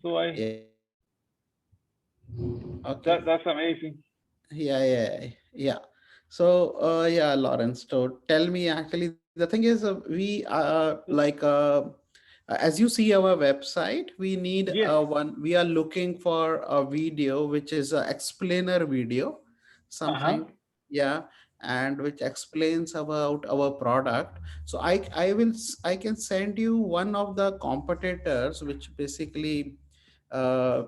So I Yeah. Okay. that's amazing. Yeah. So, yeah, Lawrence. So, tell me. Actually, the thing is, as you see our website, we need Yes. one. We are looking for a video which is a explainer video, Uh-huh. something. Yeah, and which explains about our product. So, I can send you one of the competitors, which basically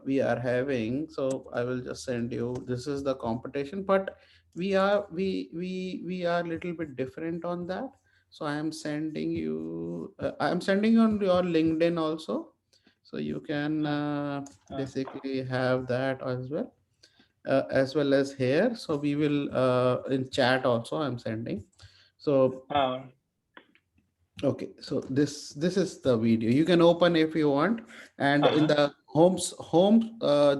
we are having. So I will just send you, this is the competition, but we are a little bit different on that. So I am sending you on your LinkedIn also, so you can Uh, uh, basically have that as well as here. So we will in chat also I'm sending. So uh, okay, so this is the video. You can open if you want, and in uh-huh. the home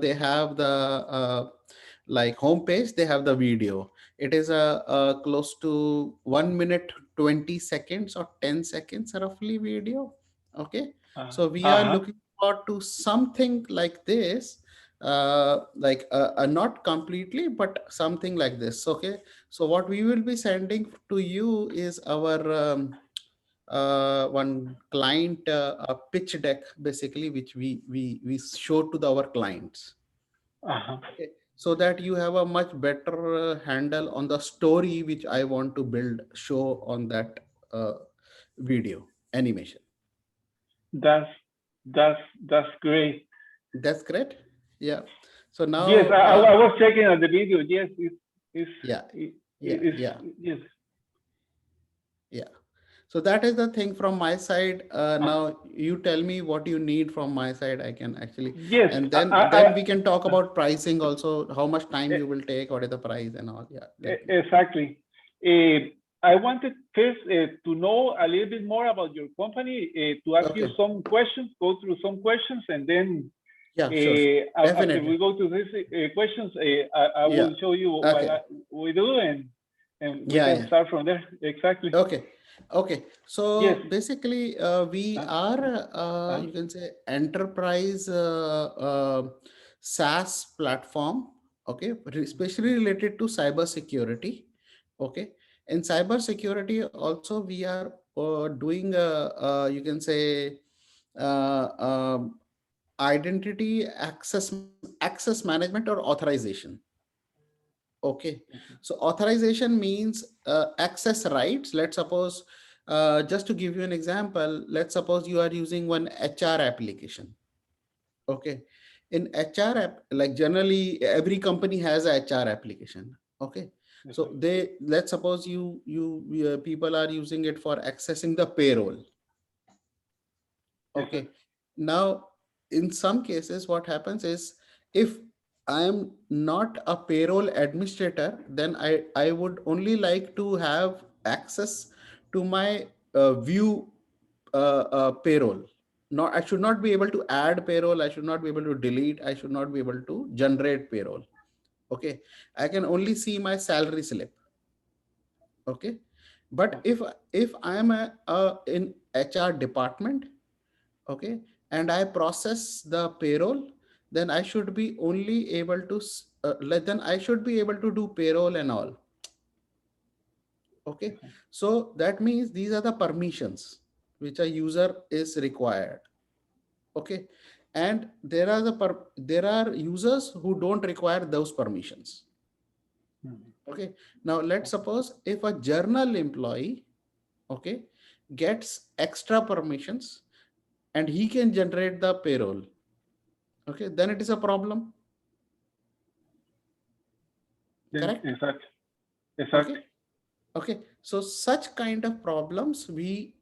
they have the like home page. They have the video. It is a close to 1 minute 20 seconds or 10 seconds roughly video. Okay, so we are Uh-huh. looking forward to something like this, not completely, but something like this. Okay, so what we will be sending to you is our one client a pitch deck basically, which we show to our clients. Uh-huh. Okay, so that you have a much better handle on the story which I want to build, show on that uh, video animation. That's that's great. That's great. Yeah, so Yes, now I was checking on the video. Yes, it's yeah, it, yeah, it's yeah, yes. yeah. So that is the thing from my side. Uh, Now you tell me what you need from my side. I can actually, yes, and I then we can talk about pricing also. How much time e- you will take? What is the price and all? Yeah, let me. exactly. I wanted first to know a little bit more about your company, to ask you Okay. some questions, go through some questions, and then Yeah, sure. after we Definitely. go to these questions, I Yeah. will show you what Okay. we do, and we Yeah, can yeah. start from there. Exactly. Okay. Okay. Yes. So basically, we Uh, are, uh, you can say, enterprise SaaS platform. Okay, especially related to cyber security. Okay, in cyber security also we are doing you can say uh, um, identity access management or authorization. Okay, so authorization means access rights. Let's suppose, just to give you an example, let's suppose you are using one HR application. Okay, in HR app, like generally every company has a HR application. Okay, so exactly. let's suppose people are using it for accessing the payroll. Okay, Exactly. now in some cases, what happens is, if I am not a payroll administrator, then I would only like to have access to my view payroll. Not, I should not be able to add payroll. I should not be able to delete. I should not be able to generate payroll. Okay, I can only see my salary slip. Okay, but Okay. if I am in HR department, okay, and I process the payroll, then I should be only able to then I should be able to do payroll and all. Okay, so that means these are the permissions which a user is required. Okay, and there are users who don't require those permissions. Mhm. Okay, now let's Okay. suppose if a journal employee, okay, gets extra permissions and he can generate the payroll, okay, then it is a problem. Then Correct. exactly. Okay. Exactly. Okay, so such kind of problems we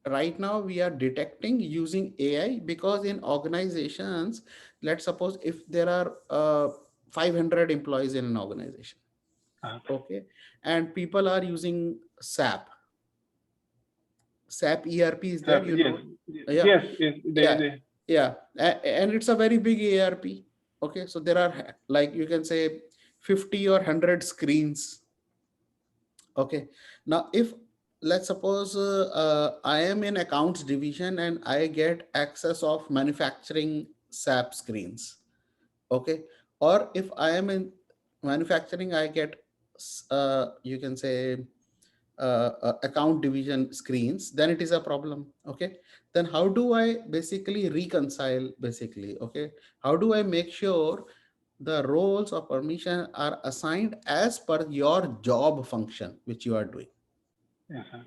right now we are detecting using AI, because in organizations, let's suppose if there are 500 employees in an organization, Okay. okay, and people are using SAP ERP is there, you Yes. know. Yeah, Yes. Is yeah, the yeah, and it's a very big ERP. Okay, so there are like you can say 50 or 100 screens. Okay. Now, if let's suppose I am in accounts division and I get access of manufacturing SAP screens. Okay. Or if I am in manufacturing, I get, you can say, account division screens, then it is a problem. Okay. Then how do I basically reconcile, basically? Okay. How do I make sure the roles of permission are assigned as per your job function which you are doing? Uh-huh.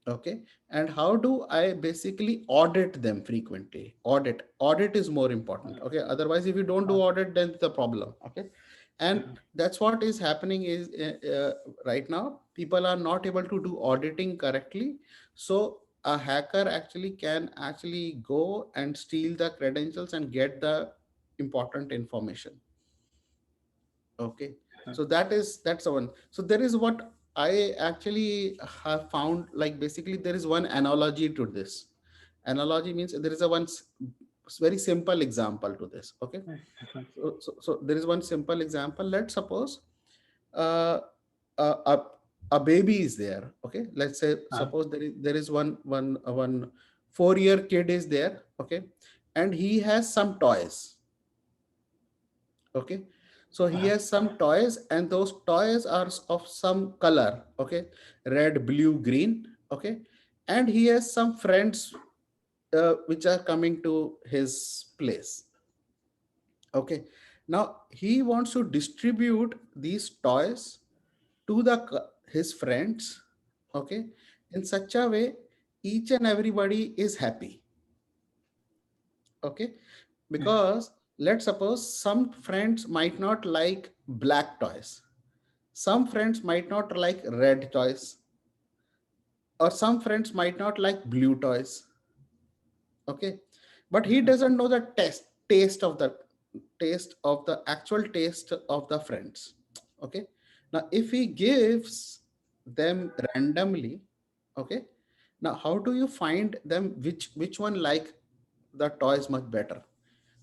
Okay. And how do I basically audit them frequently? Audit is more important. Okay. Otherwise, if you don't do audit, then it's a problem. Okay. And Uh-huh. that's what is happening is, right now people are not able to do auditing correctly. So a hacker actually can actually go and steal the credentials and get the important information. Okay. So that's the one. So there is what I actually have found, like basically there is one analogy to this. Analogy means there is a very simple example to this. Okay. Uh-huh. So there is one simple example. Let's suppose uh, a, a, a baby is there. Okay. Let's say, Uh-huh. suppose there is one 4-year kid is there. Okay. And he has some toys. Okay. So he Uh-huh. has some toys, and those toys are of some color. Okay. Red, blue, green. Okay. And he has some friends which are coming to his place. Okay. Now he wants to distribute these toys to his friends. Okay. In such a way, each and everybody is happy. Okay. Yeah. Because let's suppose some friends might not like black toys, some friends might not like red toys, or some friends might not like blue toys. Okay. But he Uh-huh. doesn't know the taste of the actual taste of the friends. Okay. Now if he gives them randomly, okay, now how do you find them, which one like the toys much better?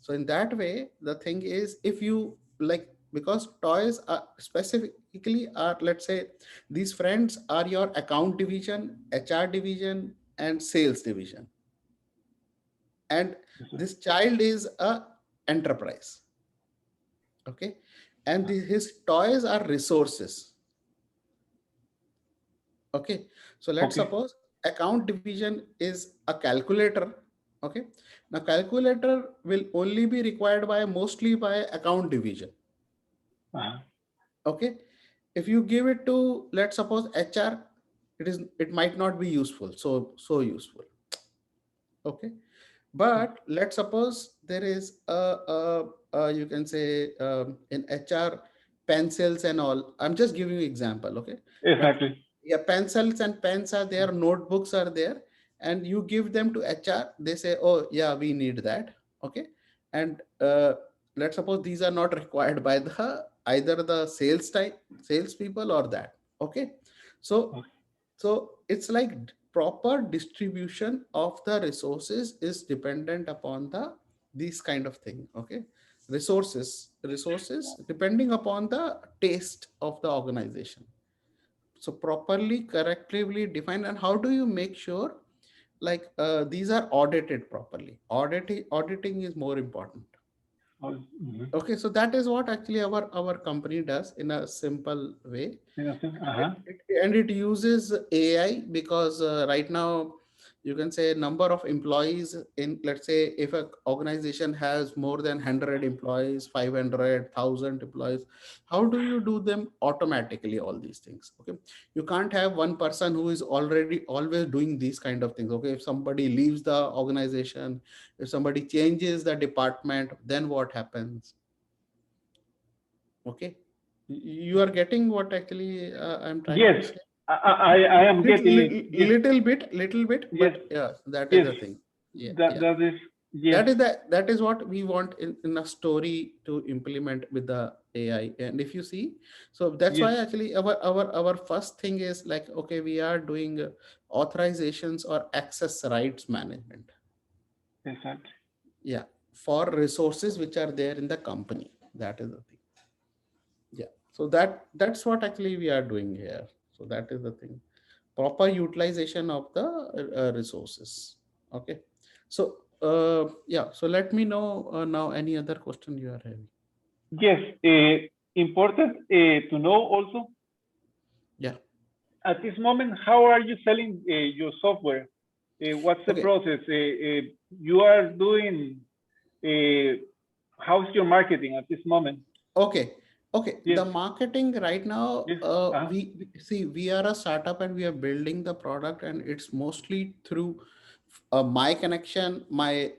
So in that way, the thing is, if you like, because toys are specifically are, let's say, these friends are your account division, HR division, and sales division. And Uh-huh. this child is a enterprise. Okay. And his toys are resources. Okay. So let's Okay. suppose account division is a calculator. Okay. Now calculator will only be required by mostly by account division. Uh-huh. Okay. If you give it to, let's suppose, HR, it might not be useful, so useful. Okay. But let's suppose there is you can say, in HR, pencils and all. I'm just giving you example. Okay. Now, Exactly. yeah, pencils and pens are there, notebooks are there, and you give them to HR, they say, oh yeah, we need that. Okay. And let's suppose these are not required by the either the sales people or that. Okay. So Okay. it's like proper distribution of the resources is dependent upon these kind of thing. Okay. Resources depending upon the taste of the organization. So properly, correctly defined. And how do you make sure, like, these are audited properly? Auditing is more important. Oh, mhm. Okay. So that is what actually our company does in a simple way. Uh-huh. And it uses AI, because right now, you can say, number of employees in, let's say, if an organization has more than 100 employees, 500,000 employees, how do you do them automatically, all these things? Okay. You can't have one person who is already always doing these kind of things. Okay. If somebody leaves the organization, if somebody changes the department, then what happens? Okay. You are getting what actually I'm trying to Yes, say? I am getting it. Yes, Little bit, yes, but yeah, that is yes. the thing. Yeah, That yeah. that is yes, That is what we want in a story to implement with the AI. And if you see, so that's yes, why actually our first thing is like, okay, we are doing authorizations or access rights management. exactly. Yeah, for resources which are there in the company. That is the thing. Yeah. So that's what actually we are doing here. So that is the thing. Proper utilization of the resources. Okay. So Yeah, so let me know now any other question you are having. Yes, important to know also Yeah. at this moment, how are you selling your software? What's the Okay. process? You are doing, uh, how's your marketing at this moment? Okay. Okay. Yes, The marketing right now, yes, see, we are a startup and we are building the product, and it's mostly through my connection, my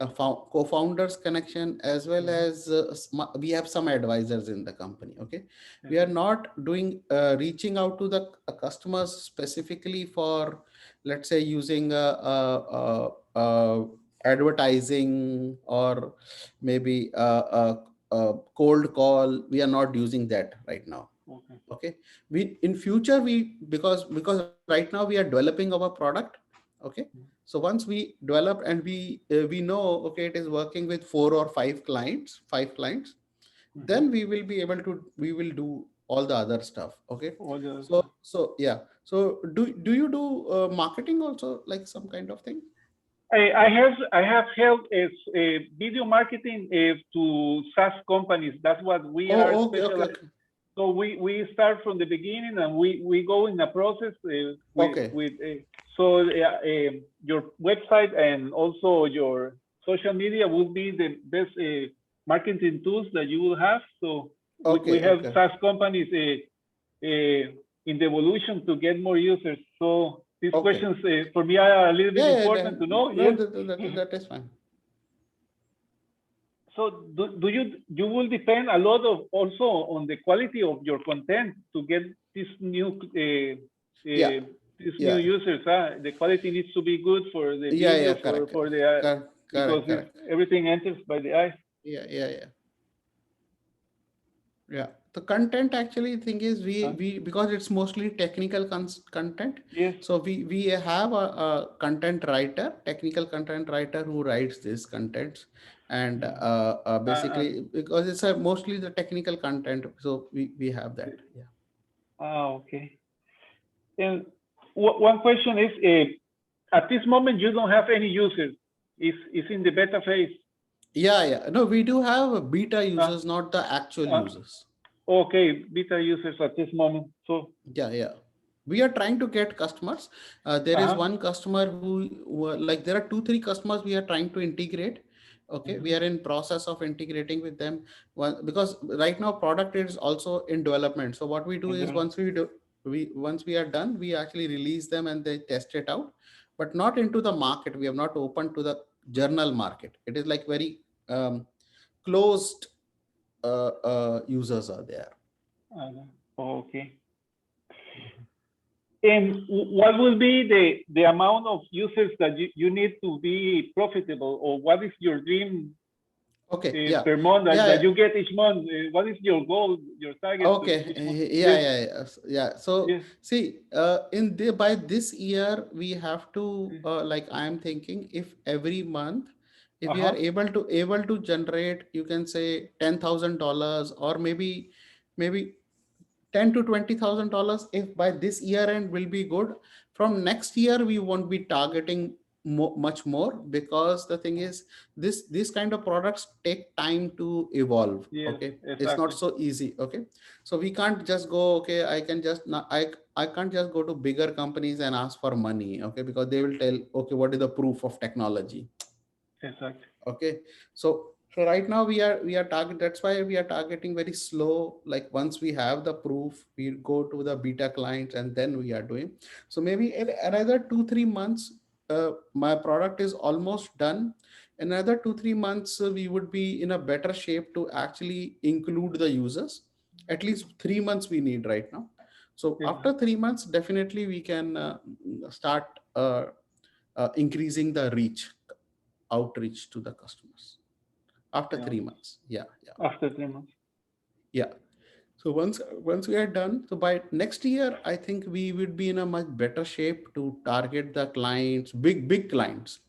co-founders connection, as well mhm, as we have some advisors in the company. Okay. We are mhm, not doing reaching out to the customers specifically for, let's say, using advertising or maybe cold call. We are not using that right now. okay, Okay. We in future, we because right now we are developing our product. Okay. So once we develop and we know, okay, it is working with 4 or 5 clients, mhm. then we will do all the other stuff. Okay. All the other stuff. So yeah, so do you do marketing also, like some kind of thing? I have helped as video marketing to SaaS companies. That's what we are Oh, okay, okay, specialized. okay, So we start from the beginning and we go in a process okay, with so your website and also your social media would be the best marketing tools that you will have. So we okay, have okay, SaaS companies in the evolution to get more users. So these okay. questions for me are a little bit Yeah, yeah, important to know. no, Yes. that is fine. So do you will depend a lot of also on the quality of your content to get this new Yeah, these new yeah, users. The quality needs to be good for the yeah, video yeah, correct, for the because correct, it's, correct. everything enters by the eye. Yeah, yeah, yeah. Yeah, the content actually thing is Huh? we because it's mostly technical content. Yes. So we have a content writer, technical content writer who writes these contents, and Mhm. basically because it's a mostly the technical content, so we have that. Yeah. Okay. And one question is, at this moment you don't have any users. It's in the beta phase. Yeah, yeah. No, we do have beta Uh, users, not the actual uh, users. okay, beta users at this moment. So, Yeah, yeah. We are trying to get customers. There is uh-huh. one customer like there are 2 3 customers we are trying to integrate. Okay, we Mhm. are in process of integrating with them. One, because right now product is also in development. So what we do And is then, once we are done, we actually release them and they test it out, but not into the market. We have not opened to the journal market. It is like very closed users are there. okay. And what will be the amount of users that you need to be profitable, or what is your dream Okay, yeah, per month yeah, that yeah. you get each month? What is your goal, your target to Okay, each month? yeah, Yes, yeah, yeah, yeah. So yes, see, in the by this year we have to like I am thinking, if every month, if we are uh-huh, able to generate, you can say $10,000, or maybe 10 to 20,000 dollars, if by this year end will be good. From next year we won't be targeting much more, because the thing is, this kind of products take time to evolve. yes, Okay, it's not exactly, so easy. Okay, so we can't just go, okay, I can just not, I can't just go to bigger companies and ask for money. Okay, because they will tell, okay, what is the proof of technology? exactly. Okay, so right now we are target, that's why we are targeting very slow. Like once we have the proof, we go to the beta clients and then we are doing. So maybe in another 2 3 months, my product is almost done. Another 2 3 months, we would be in a better shape to actually include the users. At least 3 months we need right now. So Yes, after 3 months, definitely we can start increasing the reach, outreach to the customers after yeah, 3 months. Yeah, yeah, after 3 months. yeah. So once we are done, so by next year, I think we would be in a much better shape to target the clients, big clients.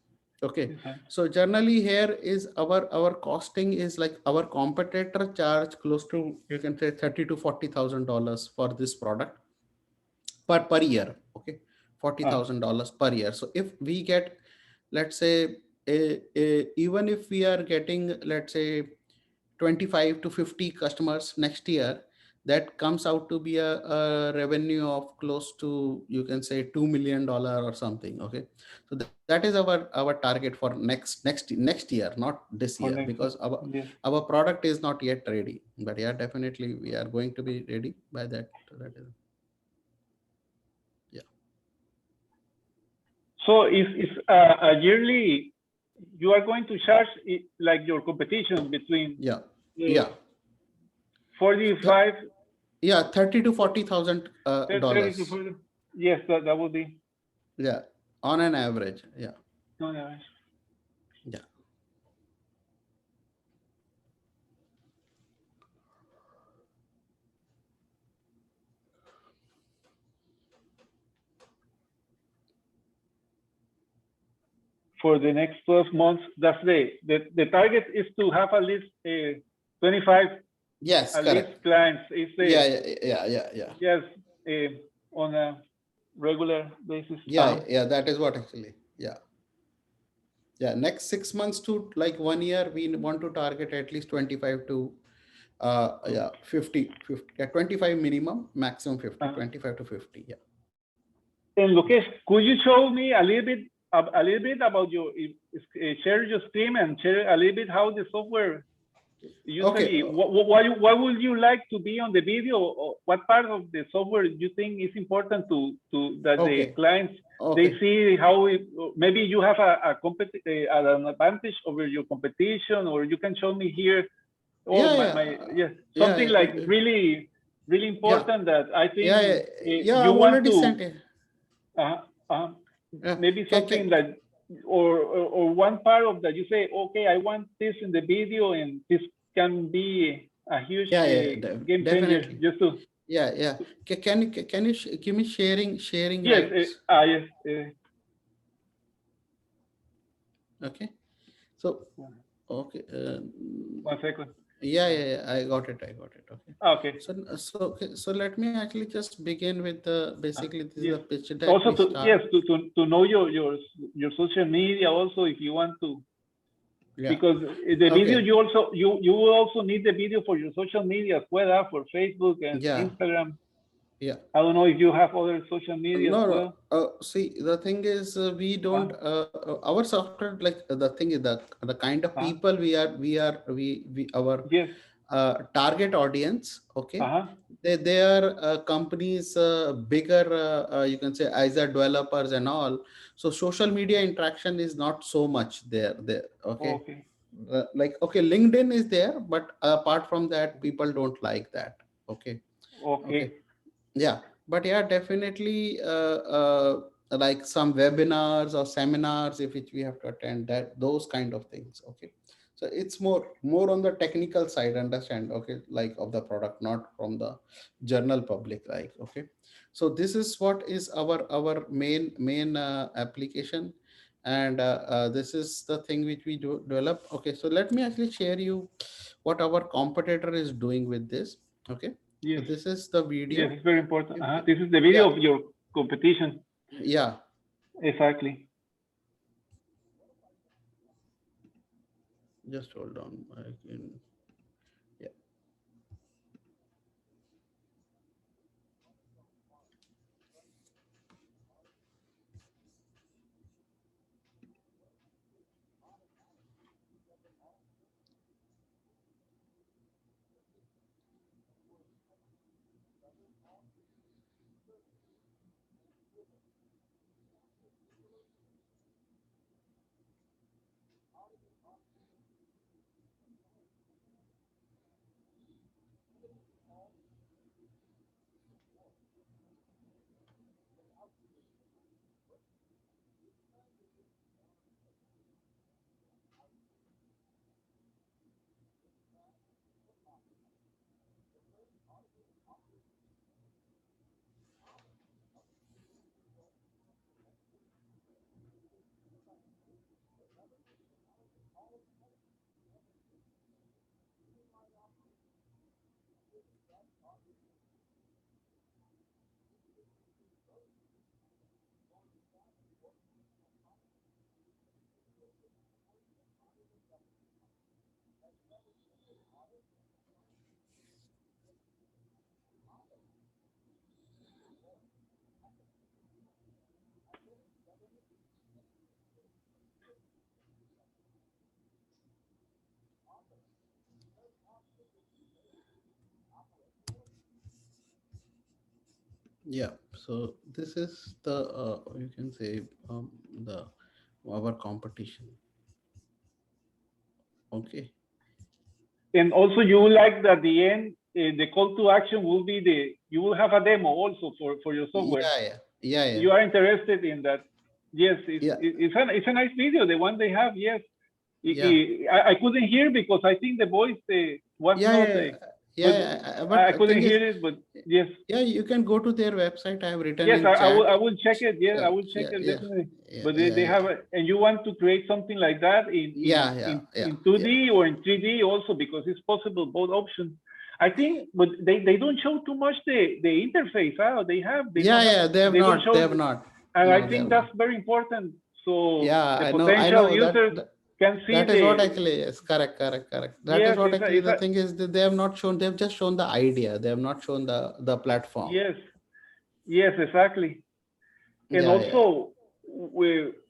Okay, Exactly. so generally here is our costing is like our competitor charge close to, you can say, 30 to 40,000 dollars for this product per year. Okay, forty Uh, thousand dollars per year. So if we get, let's say, even if we are getting, let's say, 25 to 50 customers next year, that comes out to be a revenue of close to, you can say, $2 million or something. Okay, so that is our target for next year, not this year, For next because year. Yes. our product is not yet ready. But yeah, definitely we are going to be ready by that. That is, yeah, So is a yearly, you are going to charge it like your competition between yeah, uh, yeah. 45, Yeah, 30 to 40,000 30 to dollars. 40? Yes, that would be. Yeah, on an average. Yeah, No, no. yeah. For the next 12 months, that's the target is to have at least 25 Yes, at least correct. clients. Is Yeah, the yeah. yes, on a regular basis. Yeah. That is what actually. Yeah, yeah. Next 6 months to like 1 year, we want to target at least 25 to yeah, 50. Yeah, 25 minimum, maximum 50, Uh, 25 to 50. Yeah. and Lucas, could you show me a little bit about your share your screen and share a little bit how the software Okay. usually why would you like to be on the video, or what part of the software you think is important to that the Okay. clients they Okay. see how maybe you have an advantage over your competition, or you can show me here, oh Yeah, my yes, yeah, something like really yeah, important that I yeah, think yeah. you I've want already to sent it. uh, uh, Yeah. maybe Okay. something that or one part of that you say, okay, I want this in the video, and this can be a huge Yeah, game changer. definitely. Just to Yeah. Can you give me sharing yes, rights? yes. Okay. So okay. One second. Yeah. I got it. Okay. Okay. So let me actually just begin with the basically this is Yes. the pitch deck Also we to start. yes to know your social media also, if you want to, Yeah. because the video Okay. you will also need the video for your social media as well, for Facebook and Yeah. Instagram. Yeah. I don't know if you have other social media as No. well. See, the thing is, we Uh, don't. Our software, like the thing is the kind of uh, people we our yes. target audience. Okay, Uh-huh. they are companies bigger. You can say as a developers and all. So social media interaction is not so much there. Okay, Okay. like okay, LinkedIn is there, but apart from that, people don't like that. Okay, okay. Okay. Yeah, but yeah, definitely like some webinars or seminars if which we have to attend, that those kind of things. Okay, so it's more on the technical side, understand? Okay, like of the product, not from the general public, like. Okay, so this is what is our main application, and this is the thing which we do develop. Okay, so let me actually share you what our competitor is doing with this. Okay, so Yes. this is the Yes, video. it's very important. Okay. This is the Yeah, video of your competition. yeah. Exactly. Just hold on. I can. Yeah. Yeah. So this is the you can say the our competition. Okay. And also you will like that at the end, the call to action will be you will have a demo also for your software. Yeah. Yeah. Yeah. Yeah. You are interested in that. Yes, Yeah. it's a nice video, the one they have, yes. Yeah. I couldn't hear because I think the voice was Yeah. not, Yeah. but But I the couldn't thing is, hear it, but yes. yeah, you can go to their website. I have written Yes, in chat. I will check it. Yes, I So will check yeah. it Yeah. definitely. Yeah. But Yeah. they Yeah. have and you want to create something like that Yeah. Yeah. Yeah. in Yeah. 2D or in 3D also, because it's possible both options. I think, but they don't show too much the interface. Huh? They don't Yeah. have Yeah. They have they don't not. They show, have not. and I No, they think have not. that's very important. So Yeah, the I know. I potential know users can see that is what the actually is correct. Correct. Correct. That is yes, what actually it's the a thing is that they have not shown. They have just shown the idea. They have not shown the platform. yes, yes, exactly. And Yeah. Yeah. also,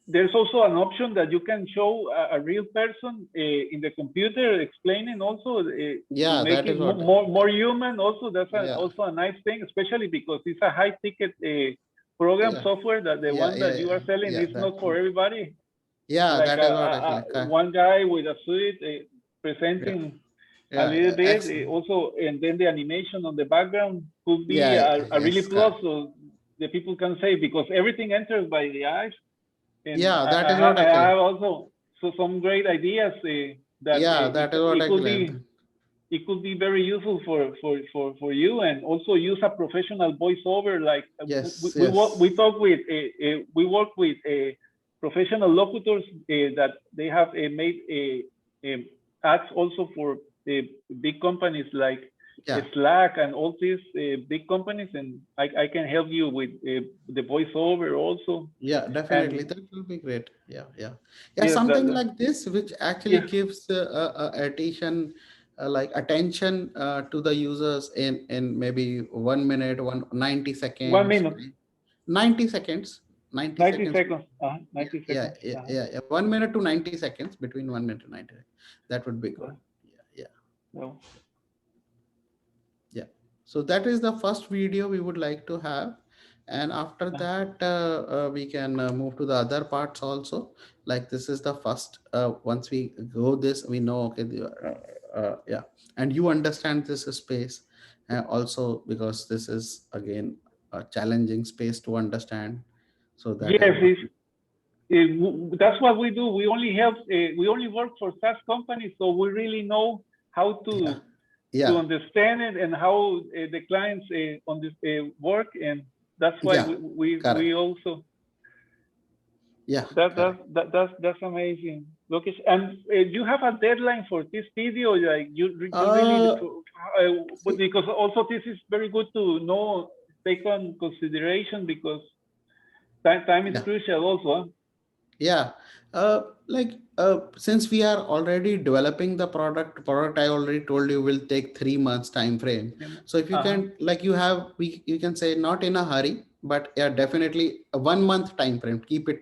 there's also an option that you can show a real person in the computer explaining also to Yeah. make That is it what. more human. Also, that's Yeah. also a nice thing, especially because it's a high ticket program Yeah. software that the Yeah. one Yeah. that you Yeah. are selling Yeah. is That. not for everybody. Yeah. Like That is what actually. one guy with a suit Yeah. presenting a Yeah. little Yeah. bit Excellent. also, and then the animation on the background could be Yeah. a really Yes. plus, Correct. so the people can say, because everything enters by the eyes. And Yeah. That is what I actually. have also some great ideas that Yeah. That is what actually. it could be very useful for you, and also use a professional voiceover. Like Yes. we Yes. talk with we work with professional locutors that they have made ads also for big companies like Yeah. Slack and all these big companies, and I can help you with the voiceover also. Yeah, definitely. And That will be great. Yeah, yeah, yeah. yes, Something like this, which actually yes, gives like attention to the users in maybe 1 minute, 90 1 seconds, minute, 90 seconds, 90 90 seconds. seconds, Yeah, 90 yeah, seconds. yeah, yeah, yeah. 1 minute to 90 seconds, between 1 minute to 90 seconds. That would be good. Yeah, yeah, No. yeah. So that is the first video we would like to have. And after that, we can move to the other parts also. Like this is the first, once we go this, we know, okay, yeah. And you understand this space also, because this is again a challenging space to understand. So that is Yes, what. that's what we do. We only work for SaaS companies, so we really know how Yeah, to yeah, understand it and how the clients on this work, and that's why yeah, we correct. also Yeah, correct. that's amazing. Lokesh, and you have a deadline for this video, like you really Uh, see, because also this is very good to know, take on consideration, because time is yeah. crucial also. Huh? Yeah, like since we are already developing the product I already told you will take 3 months time frame. So if you Uh-huh. can, like you can say not in a hurry, but yeah, definitely a 1 month time frame. Keep it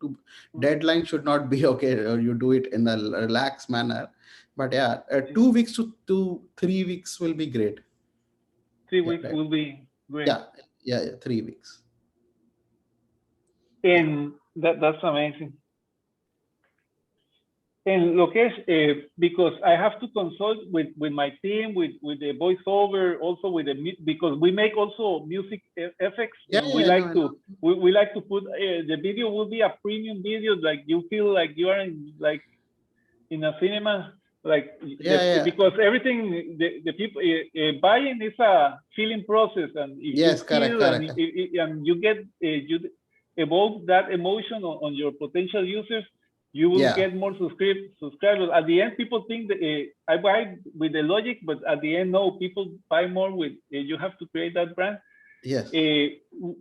to deadline should not be okay, or you do it in a relaxed manner. But yeah, 2 weeks to 3 weeks will be great. 3 Yeah, weeks right. will be great. Yeah, yeah, yeah, 3 weeks. Yeah. And that's amazing. And Lokesh, because I have to consult with my team, with the voiceover, also with because we make also music effects, Yeah, and yeah, I know, I know. we like to put the video will be a premium video, like you feel like you are in a cinema, like Yeah, yeah. because everything the people buying is a feeling process, and if you Yes, correct, feel and correct. and you get you evoke that emotion on your potential users, you will Yeah. get more subscribers. At the end, people think that I buy with the logic, but at the end, no, people buy more with you have to create that brand. Yes.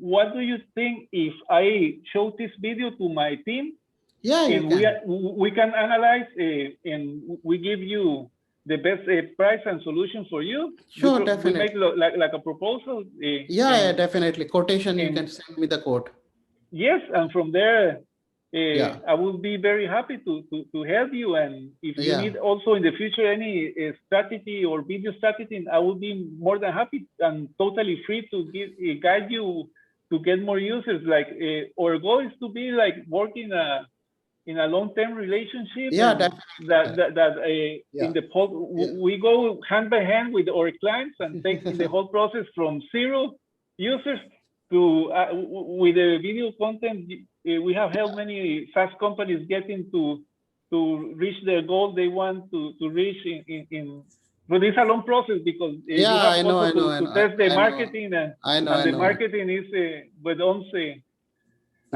What do you think if I show this video to my team, Yeah, you and can. we can analyze and we give you the best price and solution for you. Sure, We definitely. make like a proposal. Yeah, definitely. Quotation, you and can send me the quote. yes, and from there, Yeah, I will be very happy to help you. And if you yeah, need also in the future any strategy or video strategy, I will be more than happy and totally free to give guide you to get more users. Like our goal is to be like working in a long-term relationship, yeah, and definitely. in Yeah, the yeah, we go hand by hand with our clients and taking the whole process from 0 users to with the video content. We have helped many SaaS companies getting to reach their goal they want to reach in but it's a long process because you yeah. have I know, also I know, I to know, test the I know, marketing, I know, and I the know. marketing is but also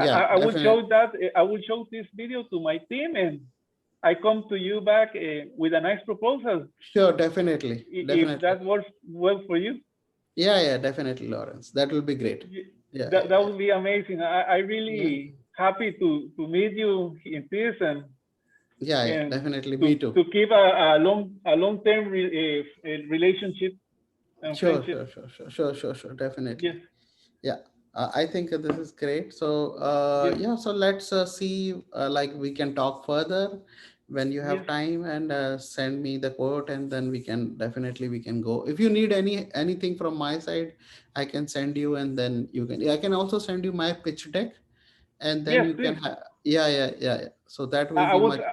Yeah, I will definitely. show that. I will show this video to my team, and I come to you back with a nice proposal Sure, definitely, if definitely. that works well for you. Yeah, yeah, definitely, Lawrence. That will be great. Yeah, yeah, That yeah. would be amazing. I Yeah, really happy to meet you in this, yeah, yeah, and definitely. Me too. to keep a long term relationship and Sure, friendship. sure, sure, sure, sure, sure, sure. Yes, Definitely. Yeah, I think this is great. So, yes, yeah, so let's see, like we can talk further when you yes, have time, and send me the quote, and then we can definitely we can go. If you need anything from my side, I can send you, and then you can. I can also send you my pitch deck, and then yes. you can Please. have. Yeah, yeah, yeah, yeah. So that will I be was much.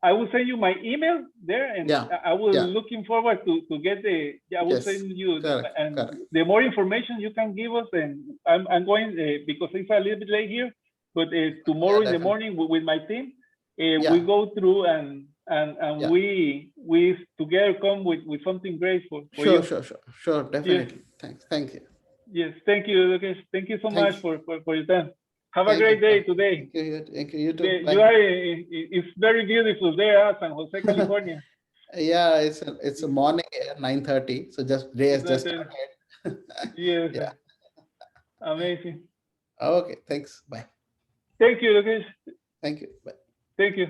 I will send you my email there, and Yeah, I will yeah. looking forward to get the. Yeah, I will Yes, send you correct, and correct. the more information you can give us, and I'm going because it's a little bit late here, but Yeah, tomorrow in the definitely. morning with my team, we Yeah, go through and yeah. we together come with something great for Sure, you. sure, sure, sure. Yes, Definitely. Thanks. Thank you. yes. Thank you, Lucas. Thank you so much Thanks. for your time. Have a Thank you. great day today. Thank you. Thank you. You too. You Bye. are it's very beautiful there, San Jose, California. Yeah, it's a morning here, 9:30. So just day It's has not just started. yes, Yeah. amazing. Okay. Thanks. Bye. Thank you, Lucas. Thank you. Bye. Thank you.